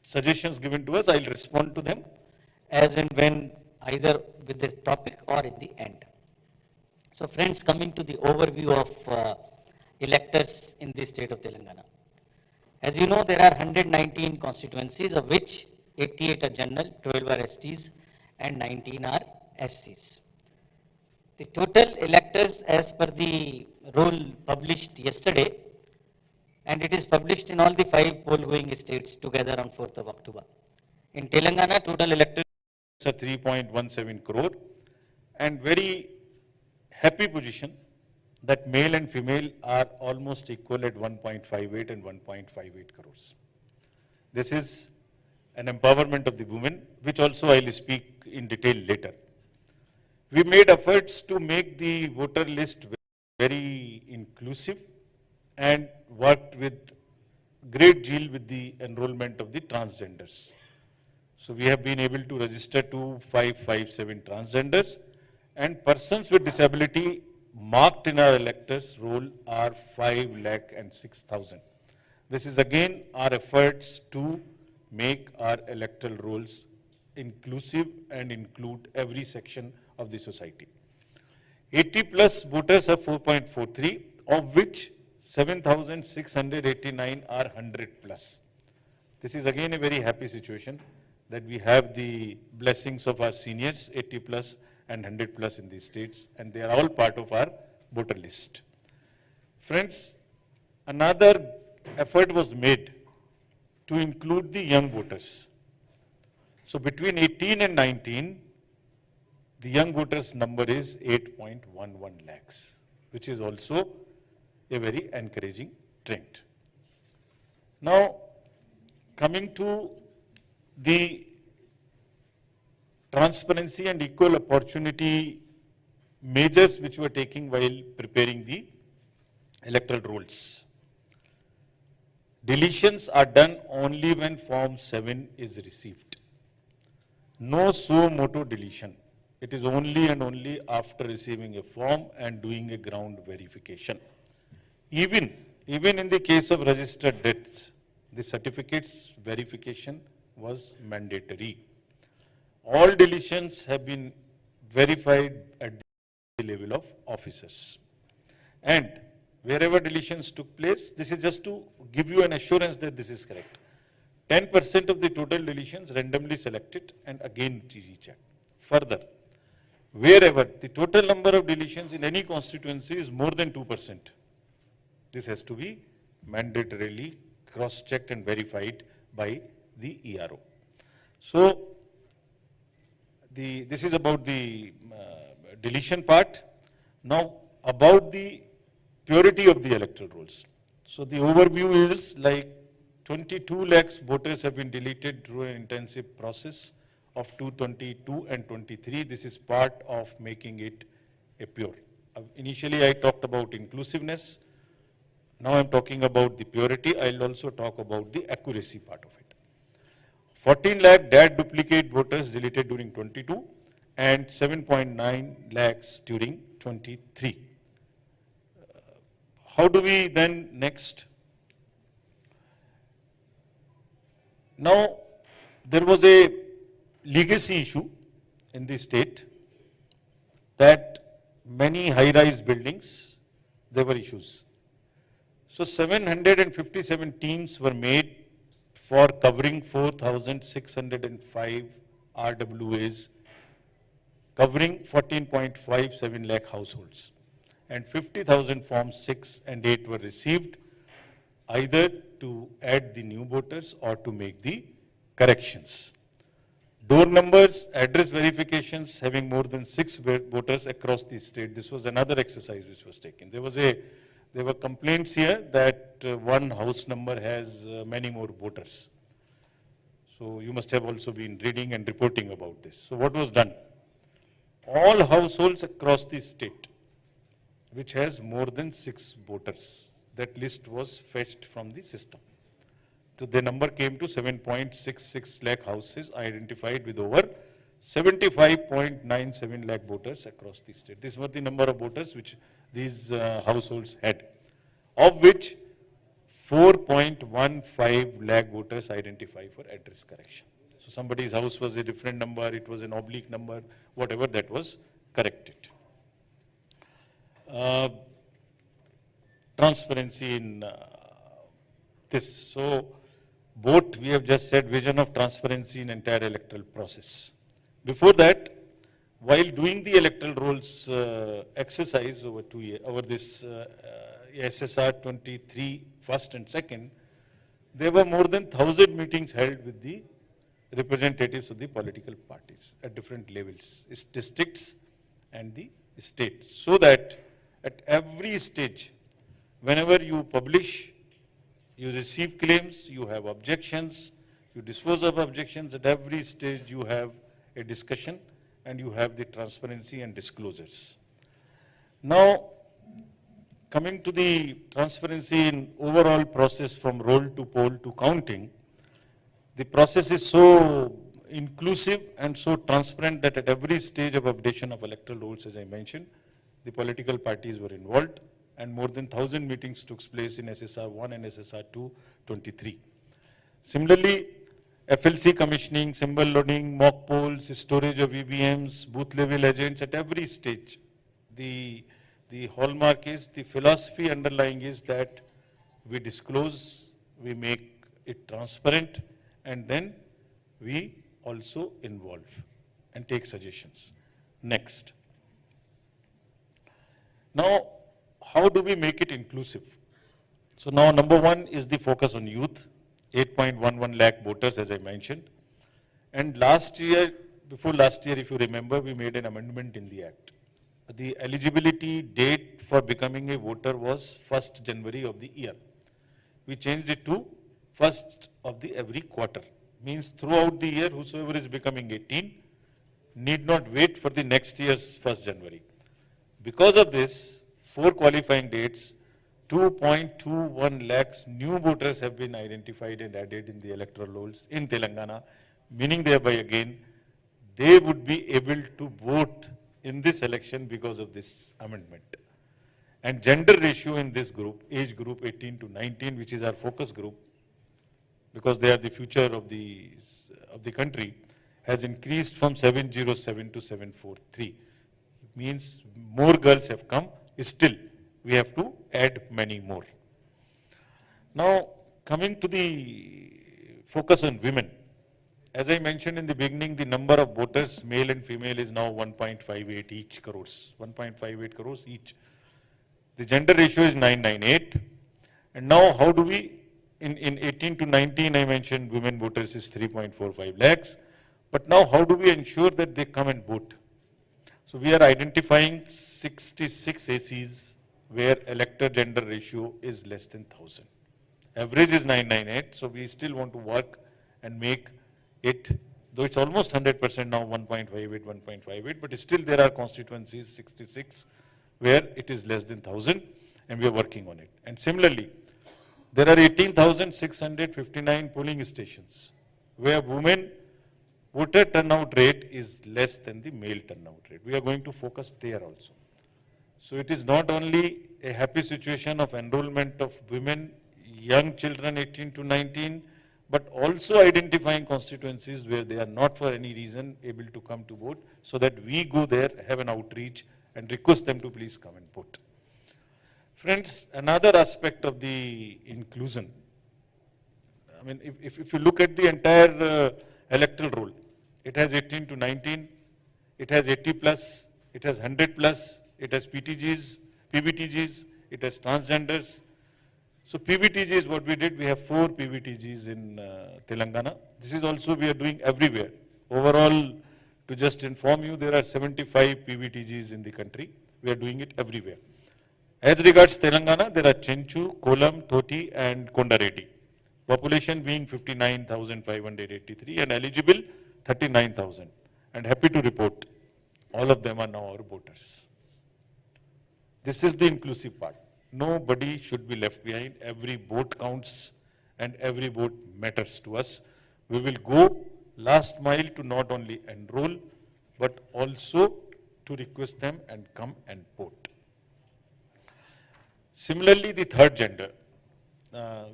suggestions given to us, I'll respond to them as and when, either with this topic or in the end. So friends, coming to the overview of electors in the state of Telangana. As you know, there are 119 constituencies, of which 88 are general, 12 are STs, and 19 are SCs. The total electors as per the roll published yesterday, and it is published in all the 5 poll-going states together on 4th of October. In Telangana, total electors are 3.17 crore, and very happy position that male and female are almost equal at 1.58 and 1.58 crores. This is an empowerment of the women, which also I will speak in detail later. We made efforts to make the voter list very inclusive and worked with great deal with the enrollment of the transgenders. So we have been able to register 2557 transgenders, and persons with disability marked in our electors roll are 5,06,000. This is again our efforts to make our electoral rolls inclusive and include every section of the society. 80 plus voters are 4.43, of which 7,689 are 100 plus. This is again a very happy situation that we have the blessings of our seniors, 80 plus and 100 plus in these states, and they are all part of our voter list. Friends, another effort was made to include the young voters. So between 18 and 19, the young voters number is 8.11 lakhs, which is also a very encouraging trend. Now, coming to the transparency and equal opportunity measures which were taken while preparing the electoral rolls. Deletions are done only when Form 7 is received. No suo motu deletion. It is only and only after receiving a form and doing a ground verification. Even in the case of registered deaths, the certificates verification was mandatory. All deletions have been verified at the level of officers. And wherever deletions took place, this is just to give you an assurance that this is correct. 10% of the total deletions randomly selected and again rechecked. Further, wherever the total number of deletions in any constituency is more than 2%, this has to be mandatorily cross-checked and verified by the ERO. So, this is about the deletion part. Now, about the purity of the electoral rolls. So, the overview is like 22 lakhs voters have been deleted through an intensive process of 222 and 23. This is part of making it a pure. Initially, I talked about inclusiveness. Now, I am talking about the purity. I will also talk about the accuracy part of it. 14 lakh DAD duplicate voters deleted during 22 and 7.9 lakhs during 23. How do we then next? Now, there was a legacy issue in the state that many high-rise buildings, there were issues. So 757 teams were made for covering 4,605 RWAs, covering 14.57 lakh households. And 50,000 forms 6 and 8 were received, either to add the new voters or to make the corrections. Door numbers, address verifications having more than 6 voters across the state. This was another exercise which was taken. There were complaints here that one house number has many more voters. So you must have also been reading and reporting about this. So what was done? All households across the state which has more than 6 voters, that list was fetched from the system. So the number came to 7.66 lakh houses identified with over 75.97 lakh voters across the state. These were the number of voters which these households had, of which 4.15 lakh voters identified for address correction. So somebody's house was a different number, it was an oblique number, whatever, that was corrected. Transparency in this. So both, we have just said, vision of transparency in entire electoral process. Before that, while doing the electoral rolls exercise over 2 years, over this SSR 23 first and second, there were more than 1,000 meetings held with the representatives of the political parties at different levels, districts and the state, so that at every stage, whenever you publish, you receive claims, you have objections, you dispose of objections, at every stage you have a discussion and you have the transparency and disclosures. Now, coming to the transparency in overall process from roll to poll to counting, the process is so inclusive and so transparent that at every stage of updation of electoral rolls, as I mentioned, the political parties were involved, and more than 1,000 meetings took place in SSR 1 and SSR 2 23. Similarly, FLC commissioning, symbol loading, mock polls, storage of EVMs, booth level agents at every stage. The hallmark is, the philosophy underlying is that we disclose, we make it transparent, and then we also involve and take suggestions. Next. Now, how do we make it inclusive? So now number one is the focus on youth, 8.11 lakh voters, as I mentioned. And last year, before last year, if you remember, we made an amendment in the Act. The eligibility date for becoming a voter was 1st January of the year. We changed it to 1st of the every quarter. Means throughout the year, whosoever is becoming 18 need not wait for the next year's 1st January. Because of this, 4 qualifying dates, 2.21 lakhs new voters have been identified and added in the electoral rolls in Telangana, meaning thereby again, they would be able to vote in this election because of this amendment. And gender ratio in this group, age group 18 to 19, which is our focus group, because they are the future of the country, has increased from 707 to 743. Means more girls have come, still we have to add many more. Now, coming to the focus on women. As I mentioned in the beginning, the number of voters, male and female, is now 1.58 each crores, 1.58 crores each. The gender ratio is 998. And now how do we, in 18 to 19, I mentioned women voters is 3.45 lakhs. But now how do we ensure that they come and vote? So we are identifying 66 ACs where elector gender ratio is less than 1,000. Average is 998, so we still want to work and make it, though it's almost 100% now, 1.58, but still there are constituencies, 66, where it is less than 1,000, and we are working on it. And similarly, there are 18,659 polling stations where women voter turnout rate is less than the male turnout rate. We are going to focus there also. So it is not only a happy situation of enrollment of women, young children 18 to 19, but also identifying constituencies where they are not for any reason able to come to vote, so that we go there, have an outreach and request them to please come and vote. Friends, another aspect of the inclusion, I mean, if you look at the entire electoral roll, it has 18 to 19, it has 80 plus, it has 100 plus, it has PTGs, PBTGs, it has transgenders. So PBTG is what we did. We have 4 PBTGs in Telangana. This is also we are doing everywhere. Overall, to just inform you, there are 75 PBTGs in the country. We are doing it everywhere. As regards Telangana, there are Chenchu, Kolam, Thoti and Kondareddy. Population being 59,583 and eligible 39,000. And happy to report, all of them are now our voters. This is the inclusive part. Nobody should be left behind. Every vote counts and every vote matters to us. We will go last mile to not only enroll, but also to request them and come and vote. Similarly, the third gender.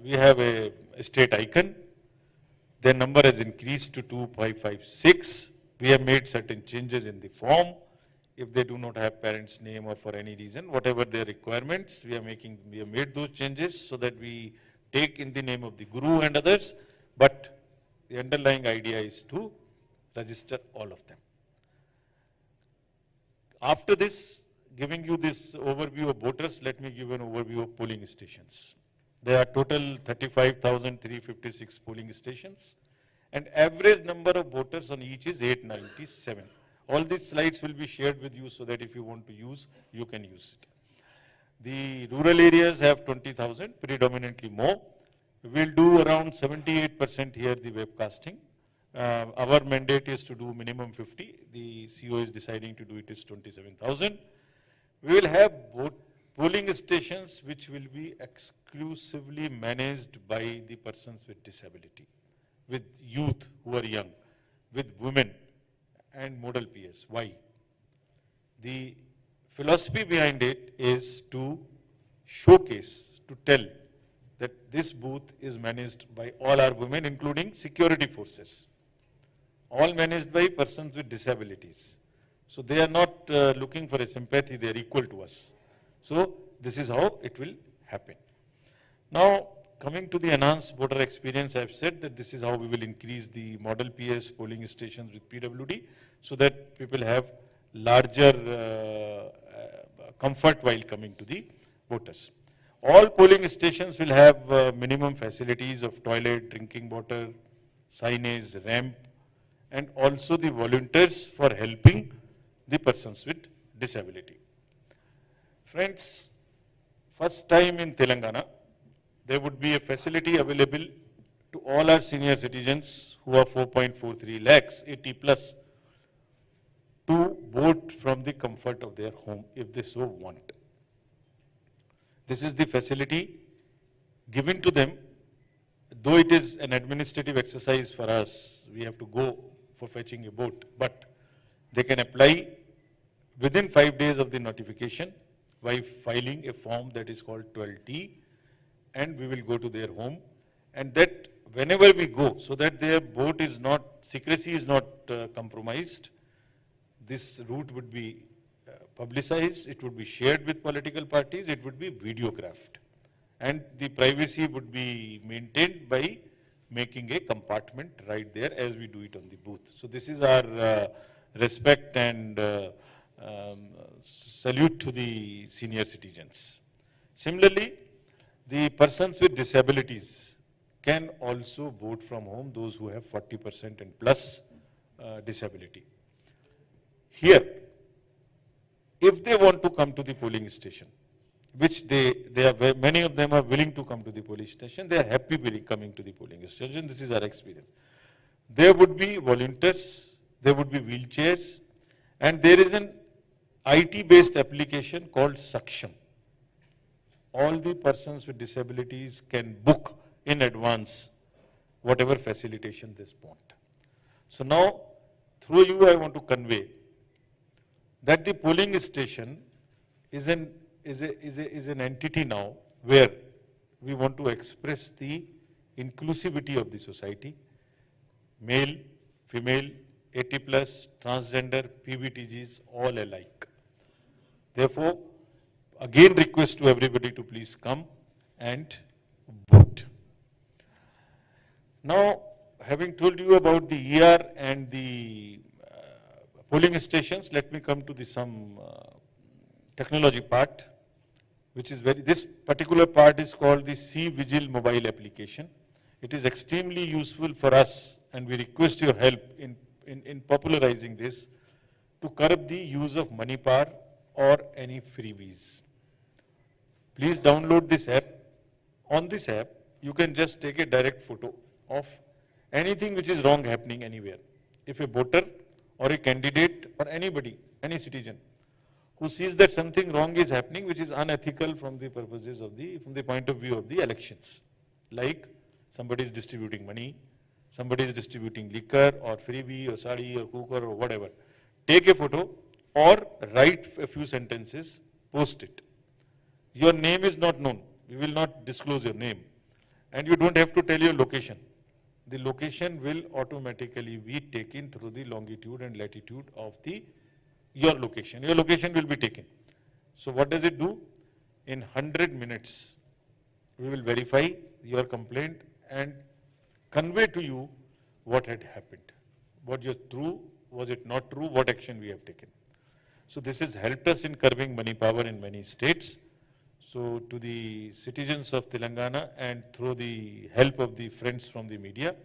we have a state icon. Their number has increased to 2556. We have made certain changes in the form. If they do not have parents' name or for any reason, whatever their requirements, we have made those changes so that we take in the name of the guru and others, but the underlying idea is to register all of them. After this, giving you this overview of voters, let me give an overview of polling stations. There are total 35,356 polling stations, and average number of voters on each is 897. All these slides will be shared with you so that if you want to use, you can use it. The rural areas have 20,000, predominantly more. We'll do around 78% here the webcasting. Our mandate is to do minimum 50. The CO is deciding to do it is 27,000. We will have polling stations which will be exclusively managed by the persons with disability, with youth who are young, with women and model PS. Why? The philosophy behind it is to showcase, to tell that this booth is managed by all our women, including security forces, all managed by persons with disabilities. So they are not looking for a sympathy, they are equal to us. So this is how it will happen. Now, coming to the enhanced voter experience, I have said that this is how we will increase the model PS polling stations with PWD so that people have larger comfort while coming to the voters. All polling stations will have minimum facilities of toilet, drinking water, signage, ramp, and also the volunteers for helping the persons with disability. Friends, first time in Telangana, there would be a facility available to all our senior citizens who are 4.43 lakhs, 80 plus, to vote from the comfort of their home if they so want. This is the facility given to them, though it is an administrative exercise for us, we have to go for fetching a vote, but they can apply within 5 days of the notification by filing a form that is called 12T, and we will go to their home, and that whenever we go, so that their vote is not, secrecy is not compromised, this route would be publicized, it would be shared with political parties, it would be videographed, and the privacy would be maintained by making a compartment right there as we do it on the booth. So this is our respect and salute to the senior citizens. Similarly, the persons with disabilities can also vote from home, those who have 40% and plus disability. Here, if they want to come to the polling station, which they are, many of them are willing to come to the polling station, they are happy coming to the polling station, this is our experience. There would be volunteers, there would be wheelchairs, and there is an IT-based application called Saksham. All the persons with disabilities can book in advance whatever facilitation they want. So now, through you, I want to convey that the polling station is an entity now where we want to express the inclusivity of the society, male, female, 80 plus, transgender, PBTGs, all alike. Therefore, again request to everybody to please come and vote. Now, having told you about the ER and the polling stations, let me come to the some technology part, which is this particular part is called the C-Vigil mobile application. It is extremely useful for us, and we request your help in popularizing this to curb the use of money power or any freebies. Please download this app. On this app, you can just take a direct photo of anything which is wrong happening anywhere. If a voter or a candidate or anybody, any citizen, who sees that something wrong is happening which is unethical from the purposes of from the point of view of the elections, like somebody is distributing money, somebody is distributing liquor or freebie or sari or cooker or whatever, take a photo or write a few sentences, post it. Your name is not known. We will not disclose your name. and you don't have to tell your location. The location will automatically be taken through the longitude and latitude of your location. Your location will be taken. So what does it do? In 100 minutes, we will verify your complaint and convey to you what had happened. Was it true? Was it not true? What action we have taken? So this has helped us in curbing money power in many states. So to the citizens of Telangana and through the help of the friends from the media,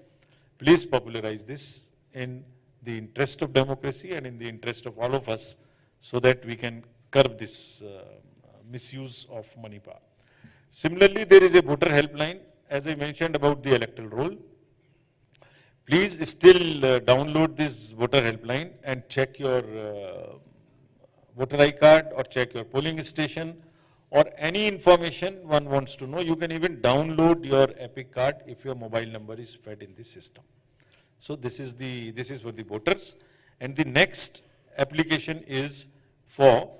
please popularize this in the interest of democracy and in the interest of all of us so that we can curb this misuse of money power. Similarly, there is a voter helpline, as I mentioned about the electoral roll. Please still download this voter helpline and check your voter ID card or check your polling station or any information one wants to know. You can even download your EPIC card if your mobile number is fed in the system. So this is for the voters. And the next application is for,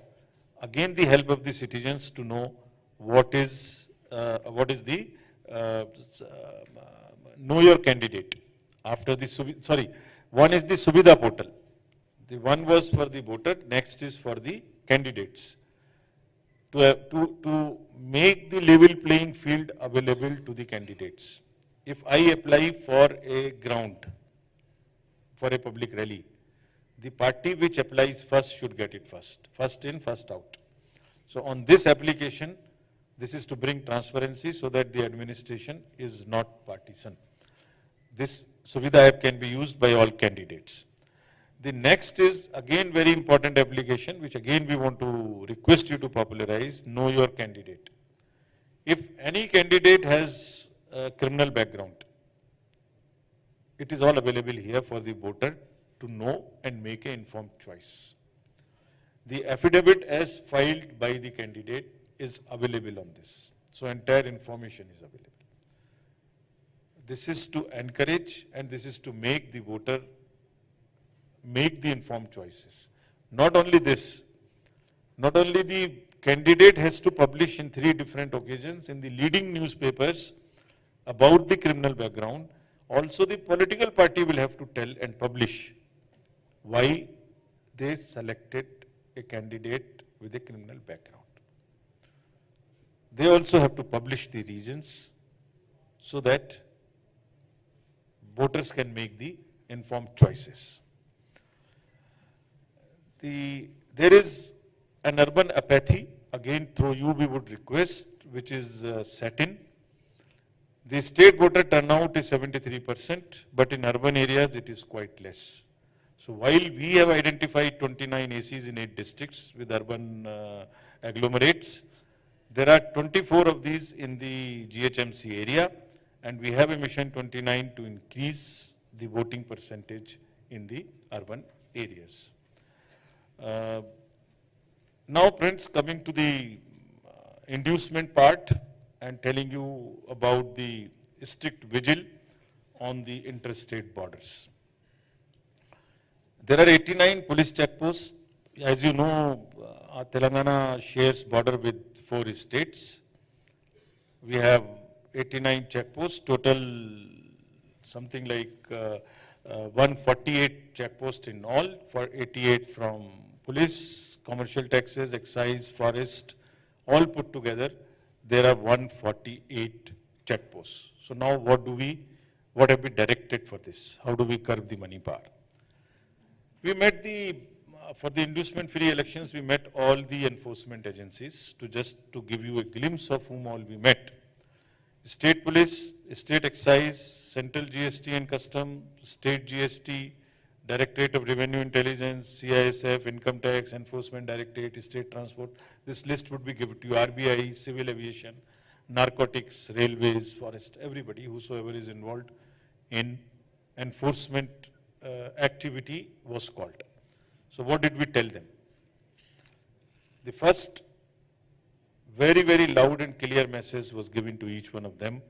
again, the help of the citizens to know what is the know your candidate. After the, one is the Subhida portal. The one was for the voter, next is for the candidates. To make the level playing field available to the candidates. If I apply for a ground, for a public rally, the party which applies first should get it first. First in, first out. So on this application, this is to bring transparency so that the administration is not partisan. This Suvidha app can be used by all candidates. The next is again very important application, which again we want to request you to popularize, know your candidate. If any candidate has a criminal background, it is all available here for the voter to know and make an informed choice. The affidavit as filed by the candidate is available on this. So entire information is available. This is to encourage and this is to make the voter make the informed choices. Not only this, not only the candidate has to publish in 3 different occasions in the leading newspapers about the criminal background, also the political party will have to tell and publish why they selected a candidate with a criminal background. They also have to publish the reasons so that voters can make the informed choices. There is an urban apathy, again through you we would request, which is set in. The state voter turnout is 73%, but in urban areas it is quite less. So while we have identified 29 ACs in 8 districts with urban agglomerates, there are 24 of these in the GHMC area, and we have a mission 29 to increase the voting percentage in the urban areas. Now friends, coming to the inducement part and telling you about the strict vigil on the interstate borders. There are 89 police checkposts. As you know, Telangana shares border with 4 states. We have 89 checkposts, total something like 148 checkposts in all, for 88 from police, commercial taxes, excise, forest, all put together, there are 148 checkposts. So now what have we directed for this? How do we curb the money power? We met for the inducement free elections, we met all the enforcement agencies to give you a glimpse of whom all we met. State police, state excise, central GST and custom, state GST, Directorate of Revenue Intelligence, CISF, Income Tax, Enforcement Directorate, State Transport. This list would be given to you, RBI, Civil Aviation, Narcotics, Railways, Forest, everybody, whosoever is involved in enforcement activity was called. So what did we tell them? The first very, very loud and clear message was given to each one of them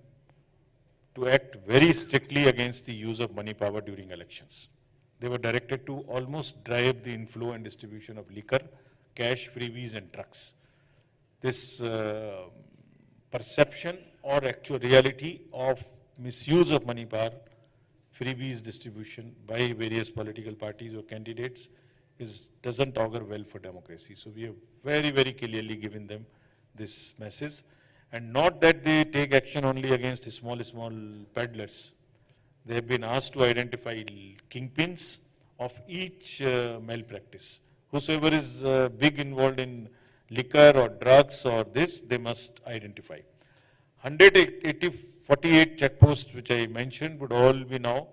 to act very strictly against the use of money power during elections. They were directed to almost drive the inflow and distribution of liquor, cash, freebies and drugs. This perception or actual reality of misuse of money power, freebies distribution by various political parties or candidates doesn't augur well for democracy. So we have very, very clearly given them this message. And not that they take action only against small peddlers. They have been asked to identify kingpins of each malpractice. Whosoever is big involved in liquor or drugs or this, they must identify. 48 checkposts which I mentioned would all be now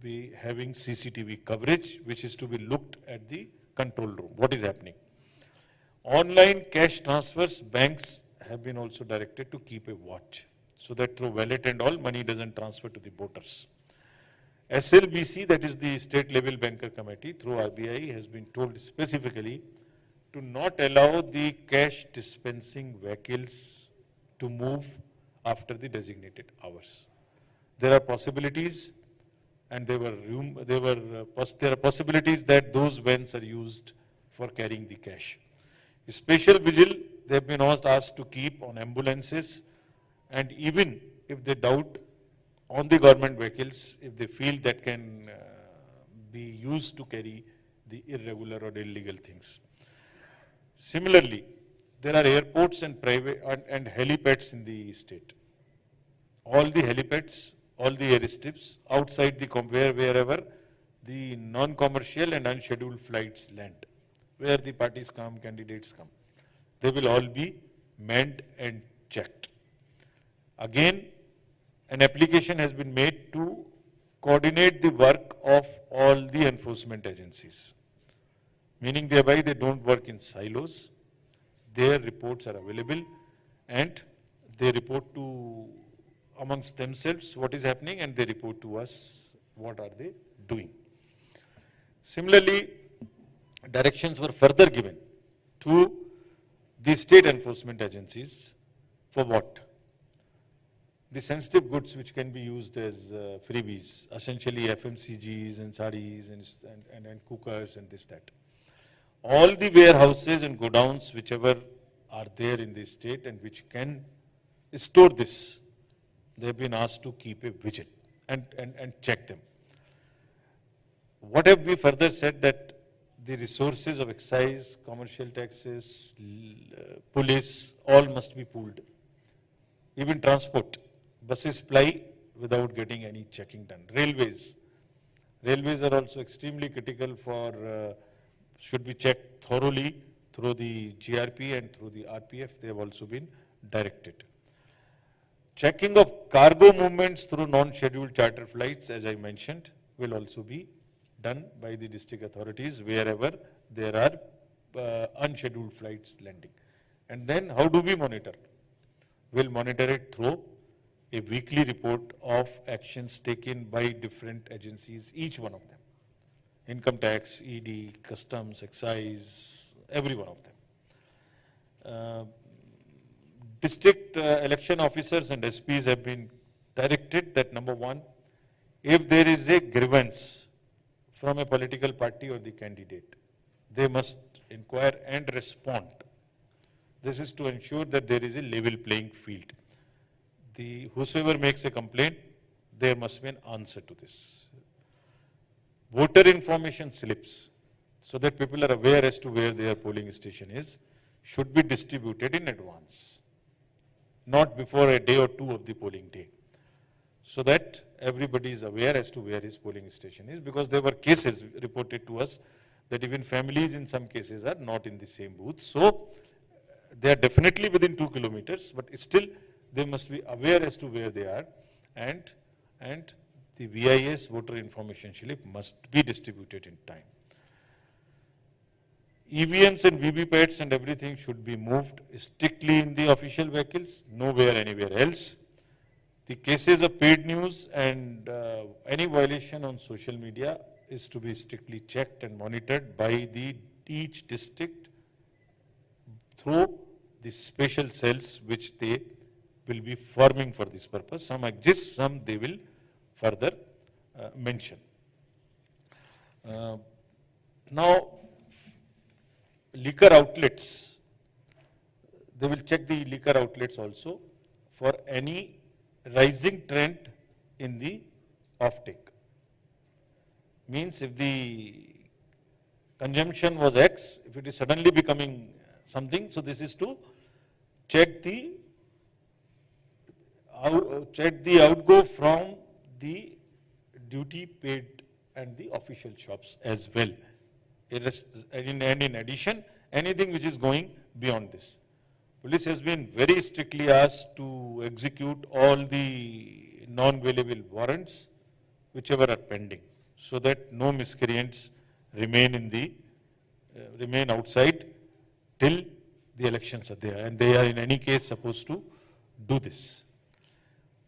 be having CCTV coverage, which is to be looked at the control room. What is happening? Online cash transfers, banks have been also directed to keep a watch, so that through wallet and all, money doesn't transfer to the voters. SLBC, that is the state level banker committee, through RBI, has been told specifically to not allow the cash dispensing vehicles to move after the designated hours. There are possibilities, and there are possibilities that those vans are used for carrying the cash. Special vigil, they have been asked to keep on ambulances, and even if they doubt on the government vehicles, if they feel that can be used to carry the irregular or illegal things. Similarly, there are airports and private and helipads in the state. All the helipads, all the airstrips outside the wherever the non-commercial and unscheduled flights land, where the parties come, candidates come, they will all be manned and checked. Again, an application has been made to coordinate the work of all the enforcement agencies, meaning thereby they don't work in silos. Their reports are available and they report to amongst themselves what is happening, and they report to us what are they doing. Similarly, directions were further given to the state enforcement agencies for what? The sensitive goods which can be used as freebies, essentially FMCGs and sarees and cookers and this, that. All the warehouses and godowns whichever are there in the state and which can store this, they have been asked to keep a vigil and check them. What have we further said? That the resources of excise, commercial taxes, police, all must be pooled. Even transport, buses ply without getting any checking done. Railways are also extremely critical for, should be checked thoroughly through the GRP and through the RPF. They have also been directed. Checking of cargo movements through non-scheduled charter flights, as I mentioned, will also be done by the district authorities wherever there are unscheduled flights landing. And then how do we monitor? We'll monitor it through a weekly report of actions taken by different agencies, each one of them. Income tax, ED, customs, excise, every one of them. District election officers and SPs have been directed that, number one, if there is a grievance from a political party or the candidate, they must inquire and respond. This is to ensure that there is a level playing field. Whosoever makes a complaint, there must be an answer to this. Voter information slips, so that people are aware as to where their polling station is, should be distributed in advance, not before a day or two of the polling day, so that everybody is aware as to where his polling station is, because there were cases reported to us that even families in some cases are not in the same booth. So they are definitely within 2 kilometers, but still they must be aware as to where they are, and the VIS, voter information slip, must be distributed in time. EVMs and VVPATs and everything should be moved strictly in the official vehicles, nowhere anywhere else. The cases of paid news and any violation on social media is to be strictly checked and monitored by each district through the special cells which they will be forming for this purpose. Some exist, some they will further mention. Now, liquor outlets, they will check the liquor outlets also for any rising trend in the offtake. Means if the consumption was X, if it is suddenly becoming something, so this is to check the outgo from the duty paid and the official shops as well. And in addition, anything which is going beyond this. Police has been very strictly asked to execute all the non-available warrants, whichever are pending, so that no miscreants remain outside till the elections are there, and they are in any case supposed to do this.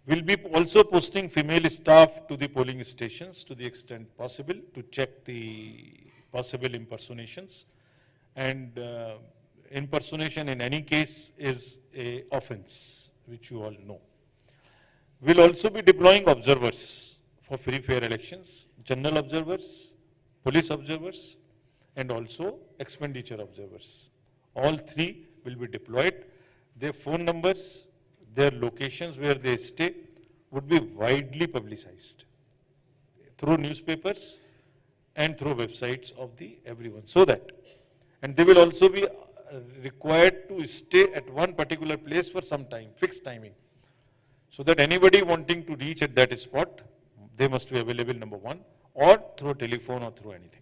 We'll be also posting female staff to the polling stations to the extent possible to check the possible impersonations, and impersonation in any case is an offense, which you all know. We'll also be deploying observers for free fair elections, general observers, police observers, and also expenditure observers. All three will be deployed. Their phone numbers, their locations where they stay would be widely publicized through newspapers and through websites of the everyone, so that, and they will also be required to stay at one particular place for some time, fixed timing, so that anybody wanting to reach at that spot, they must be available, number one, or through telephone or through anything.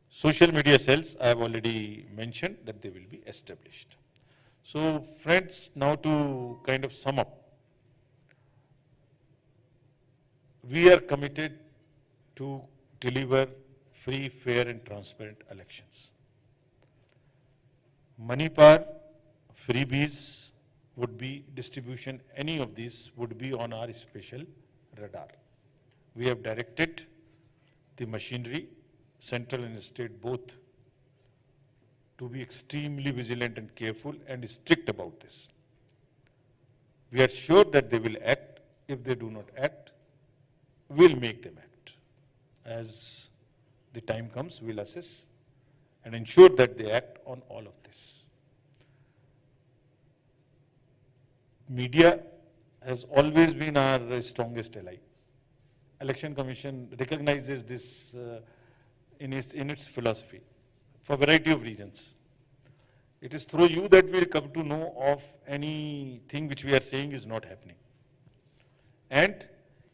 Social media cells, I have already mentioned that they will be established. So friends, now to kind of sum up, we are committed to deliver free, fair and transparent elections. Money power, freebies would be distribution, any of these would be on our special radar. We have directed the machinery, central and state both, to be extremely vigilant and careful and strict about this. We are sure that they will act. If they do not act, we'll make them act. As the time comes, we'll assess and ensure that they act on all of this. Media has always been our strongest ally. Election Commission recognizes this in its philosophy for a variety of reasons. It is through you that we come to know of anything which we are saying is not happening. And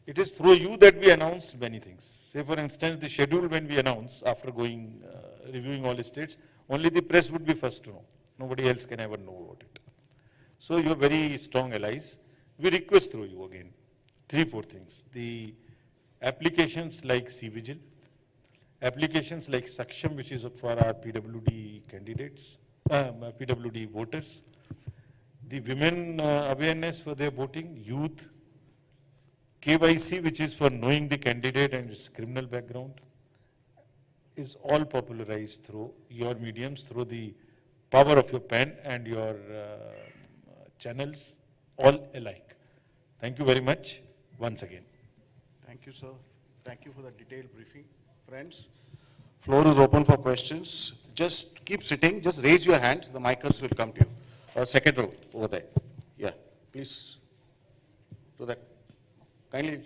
it is through you that we announce many things. Say for instance, the schedule when we announce after going, reviewing all the states, only the press would be first to know. Nobody else can ever know about it. So you are very strong allies. We request through you again, 3-4 things. The applications like C-Vigil, applications like Saksham, which is for our PWD candidates, PWD voters, the women awareness for their voting, youth, KYC, which is for knowing the candidate and its criminal background, is all popularized through your mediums, through the power of your pen and your channels, all alike. Thank you very much once again. Thank you, sir. Thank you for the detailed briefing. Friends, floor is open for questions. Just keep sitting, just raise your hands, the micers will come to you. Second row over there. Yeah, please. So that kindly